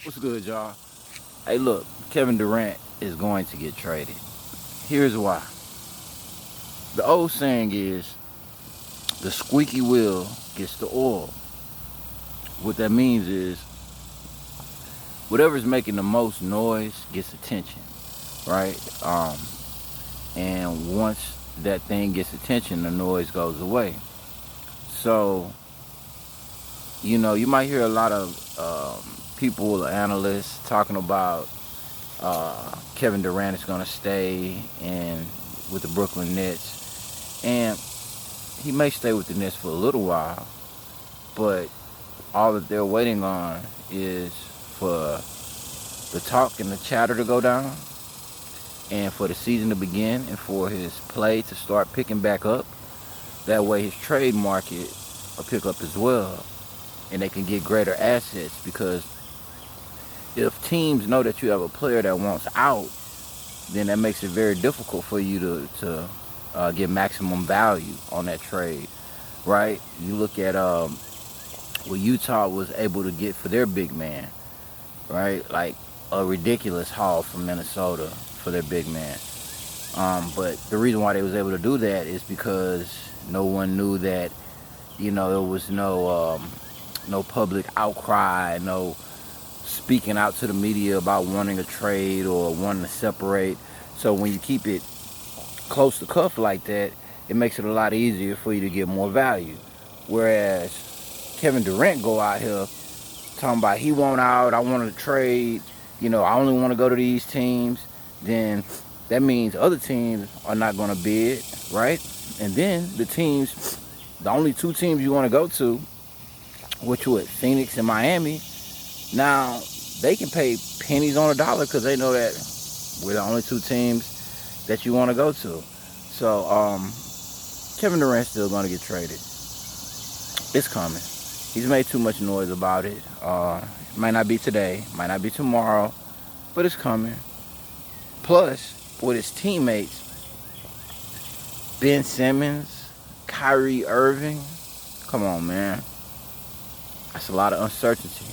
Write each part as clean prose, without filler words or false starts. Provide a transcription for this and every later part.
What's good, y'all? Hey, look, Kevin Durant is going to get traded. Here's why. The old saying is the squeaky wheel gets the oil. What that means is whatever's making the most noise gets attention, right? And once that thing gets attention, the noise goes away. So, you might hear a lot of people, analysts, talking about Kevin Durant is going to stay in with the Brooklyn Nets, and he may stay with the Nets for a little while, but all that they're waiting on is for the talk and the chatter to go down, and for the season to begin, and for his play to start picking back up. That way, his trade market will pick up as well, and they can get greater assets because if teams know that you have a player that wants out, then that makes it very difficult for you to get maximum value on that trade, right? You look at what Utah was able to get for their big man, right? Like a ridiculous haul from Minnesota for their big man. But the reason why they was able to do that is because no one knew that, there was no public outcry, no speaking out to the media about wanting a trade or wanting to separate. So when you keep it close to cuff like that, it makes it a lot easier for you to get more value. Whereas Kevin Durant go out here talking about he want out, I want to trade, I only want to go to these teams, then that means other teams are not going to bid, right? And then the only two teams you want to go to, which were Phoenix and Miami, now they can pay pennies on a dollar because they know that we're the only two teams that you want to go to. So Kevin Durant's still going to get traded. It's coming. He's made too much noise about it. It might not be today, might not be tomorrow, but it's coming. Plus, with his teammates, Ben Simmons, Kyrie Irving, come on, man. That's a lot of uncertainty.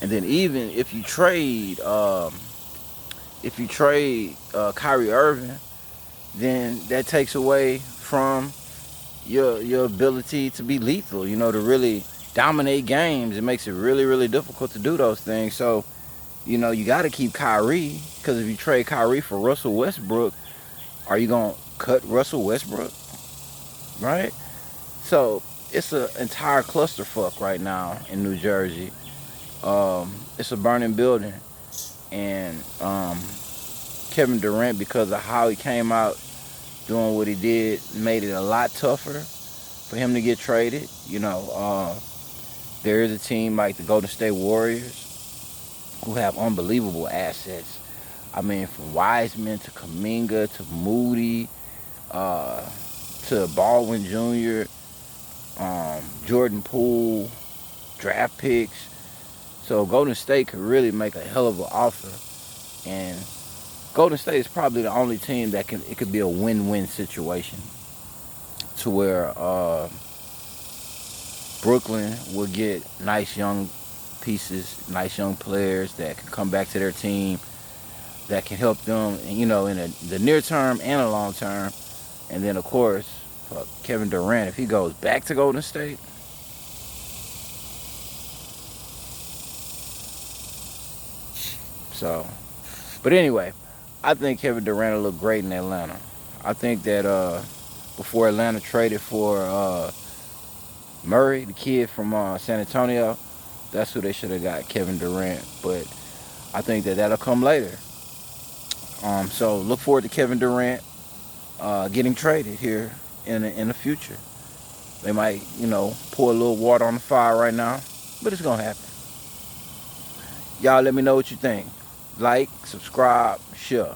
And then even if you trade Kyrie Irving, then that takes away from your ability to be lethal, to really dominate games. It makes it really, really difficult to do those things. So, you got to keep Kyrie, because if you trade Kyrie for Russell Westbrook, are you going to cut Russell Westbrook? Right? So, it's an entire clusterfuck right now in New Jersey. It's a burning building. And Kevin Durant, because of how he came out doing what he did, made it a lot tougher for him to get traded. There is a team like the Golden State Warriors who have unbelievable assets. I mean, from Wiseman to Kuminga to Moody to Baldwin Jr., Jordan Poole, draft picks. So Golden State could really make a hell of an offer. And Golden State is probably the only team that it could be a win-win situation to where Brooklyn will get nice young pieces, nice young players that can come back to their team, that can help them, in the near term and the long term. And then, of course, for Kevin Durant, if he goes back to Golden State, so. But anyway, I think Kevin Durant will look great in Atlanta. I think that before Atlanta traded for Murray, the kid from San Antonio, that's who they should have got, Kevin Durant. But I think that that'll come later. So look forward to Kevin Durant getting traded here in the future. They might, pour a little water on the fire right now, but it's going to happen. Y'all let me know what you think. Like, subscribe, share.